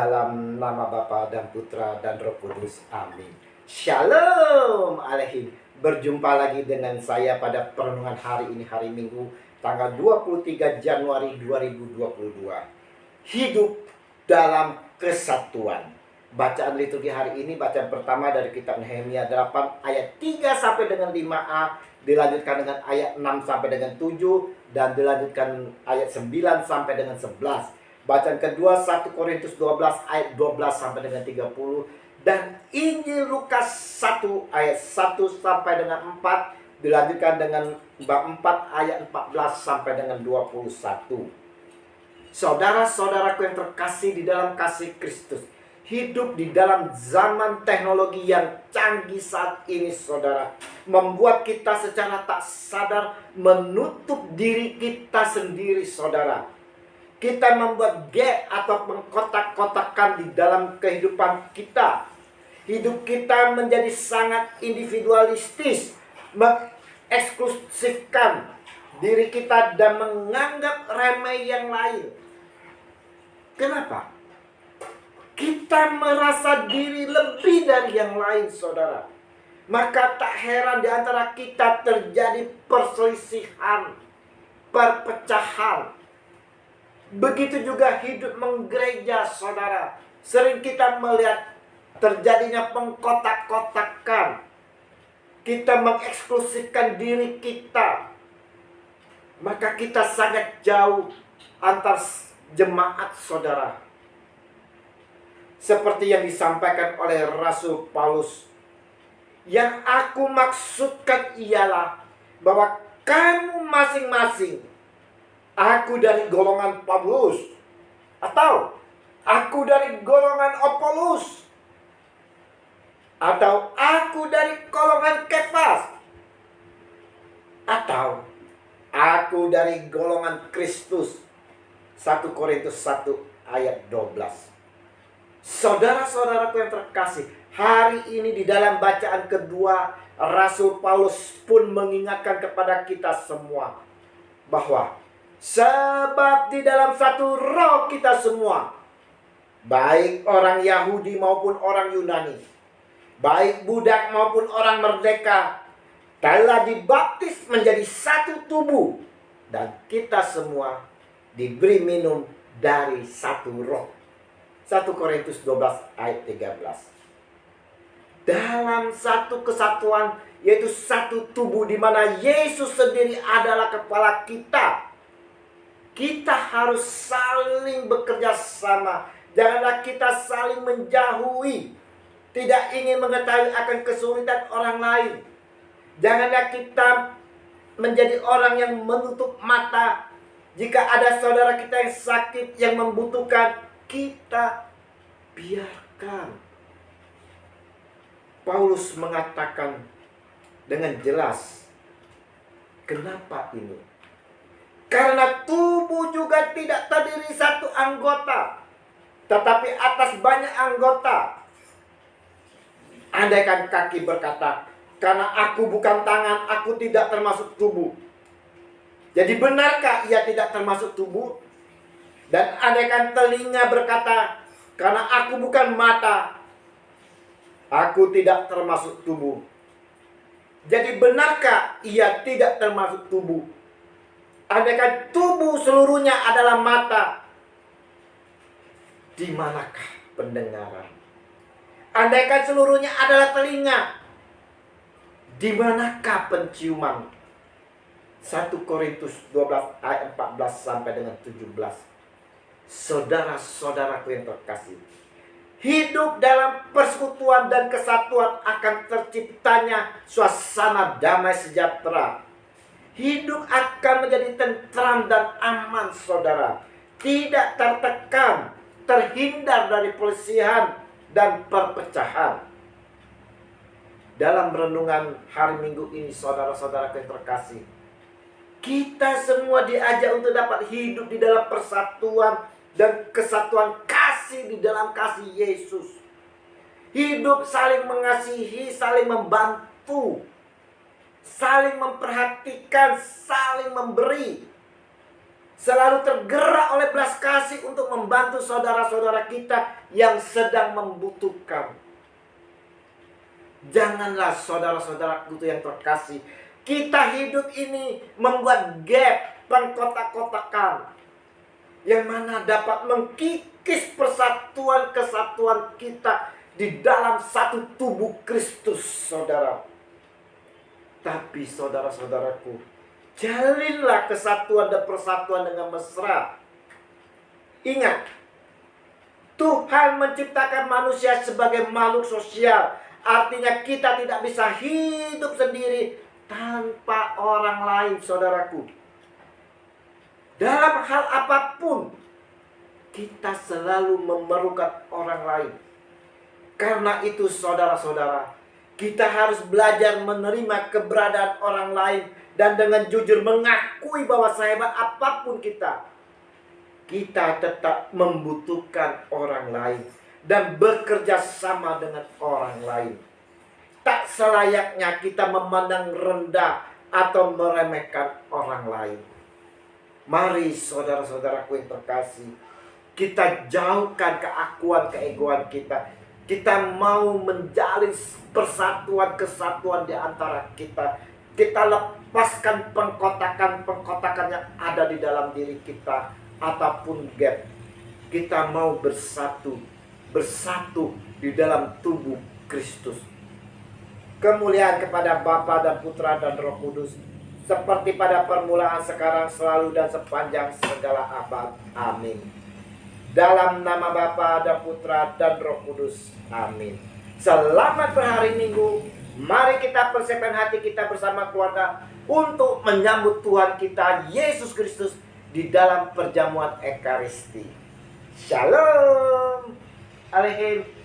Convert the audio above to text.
Dalam nama Bapa dan Putra dan Roh Kudus. Amin. Shalom Alaikum. Berjumpa lagi dengan saya pada perenungan hari ini, hari Minggu, tanggal 23 Januari 2022. Hidup dalam kesatuan. Bacaan liturgi hari ini, bacaan pertama dari kitab Nehemia 8 ayat 3 sampai dengan 5a, dilanjutkan dengan ayat 6 sampai dengan 7, dan dilanjutkan ayat 9 sampai dengan 11. Bacaan kedua 1 Korintus 12 ayat 12 sampai dengan 30, dan Injil Lukas 1 ayat 1 sampai dengan 4, dilanjutkan dengan bab 4 ayat 14 sampai dengan 21. Saudara-saudaraku yang terkasih di dalam kasih Kristus, hidup di dalam zaman teknologi yang canggih saat ini, saudara, membuat kita secara tak sadar menutup diri kita sendiri, saudara. Kita membuat gap atau mengkotak-kotakan di dalam kehidupan kita. Hidup kita menjadi sangat individualistis, mengeksklusifkan diri kita dan menganggap remeh yang lain. Kenapa? Kita merasa diri lebih dari yang lain, saudara. Maka tak heran di antara kita terjadi perselisihan, perpecahan. Begitu juga hidup menggereja, saudara. Sering kita melihat terjadinya pengkotak-kotakan. Kita mengeksklusifkan diri kita. Maka kita sangat jauh antar jemaat, saudara. Seperti yang disampaikan oleh Rasul Paulus. Yang aku maksudkan ialah bahwa kamu masing-masing, aku dari golongan Paulus, atau aku dari golongan Apolus, atau aku dari golongan Kefas, atau aku dari golongan Kristus. 1 Korintus 1 ayat 12. Saudara-saudaraku yang terkasih, hari ini di dalam bacaan kedua, Rasul Paulus pun mengingatkan kepada kita semua bahwa sebab di dalam satu roh kita semua, baik orang Yahudi maupun orang Yunani, baik budak maupun orang merdeka, telah dibaptis menjadi satu tubuh, dan kita semua diberi minum dari satu roh. 1 Korintus 12 ayat 13. Dalam satu kesatuan, yaitu satu tubuh di mana Yesus sendiri adalah kepala kita. Kita harus saling bekerja sama. Janganlah kita saling menjauhi, tidak ingin mengetahui akan kesulitan orang lain. Janganlah kita menjadi orang yang menutup mata. Jika ada saudara kita yang sakit, yang membutuhkan, kita biarkan. Paulus mengatakan dengan jelas, kenapa ini? Karena tubuh juga tidak terdiri satu anggota, tetapi atas banyak anggota. Andaikan kaki berkata, karena aku bukan tangan, aku tidak termasuk tubuh. Jadi benarkah ia tidak termasuk tubuh? Dan andaikan telinga berkata, karena aku bukan mata, aku tidak termasuk tubuh. Jadi benarkah ia tidak termasuk tubuh? Andaikan tubuh seluruhnya adalah mata, di manakah pendengaran? Andaikan seluruhnya adalah telinga, di manakah penciuman? 1 Korintus 12 ayat 14 sampai dengan 17. Saudara-saudaraku yang terkasih, hidup dalam persekutuan dan kesatuan akan terciptanya suasana damai sejahtera. Hidup akan menjadi tentram dan aman, saudara. Tidak tertekan, terhindar dari pelisihan dan perpecahan. Dalam renungan hari Minggu ini, saudara-saudara yang terkasih, kita semua diajak untuk dapat hidup di dalam persatuan dan kesatuan kasih di dalam kasih Yesus. Hidup saling mengasihi, saling membantu, saling memperhatikan, saling memberi. selalu tergerak oleh belas kasih untuk membantu saudara-saudara kita yang sedang membutuhkan. Janganlah saudara-saudaraku yang terkasih, kita hidup ini membuat gap, pengkotak-kotakan, yang mana dapat mengkikis persatuan kesatuan kita di dalam satu tubuh Kristus, saudara. Tapi saudara-saudaraku, jalinlah kesatuan dan persatuan dengan mesra. Ingat, Tuhan menciptakan manusia sebagai makhluk sosial. Artinya kita tidak bisa hidup sendiri tanpa orang lain, saudaraku. Dalam hal apapun, kita selalu memerlukan orang lain. Karena itu saudara-saudara, kita harus belajar menerima keberadaan orang lain dan dengan jujur mengakui bahwa sehebat apapun kita tetap membutuhkan orang lain dan bekerja sama dengan orang lain. Tak selayaknya kita memandang rendah atau meremehkan orang lain. Mari saudara-saudaraku yang terkasih, kita jauhkan keakuan, keegoan kita. Kita mau menjalin persatuan, kesatuan di antara kita. Kita lepaskan pengkotakan yang ada di dalam diri kita ataupun gap. Kita mau bersatu di dalam tubuh Kristus. Kemuliaan kepada Bapa dan Putra dan Roh Kudus, seperti pada permulaan, sekarang, selalu, dan sepanjang segala abad. Amin. Dalam nama Bapa dan Putra dan Roh Kudus. Amin. Selamat berhari Minggu. Mari kita persiapkan hati kita bersama keluarga untuk menyambut Tuhan kita Yesus Kristus di dalam perjamuan Ekaristi. Shalom Aleichem.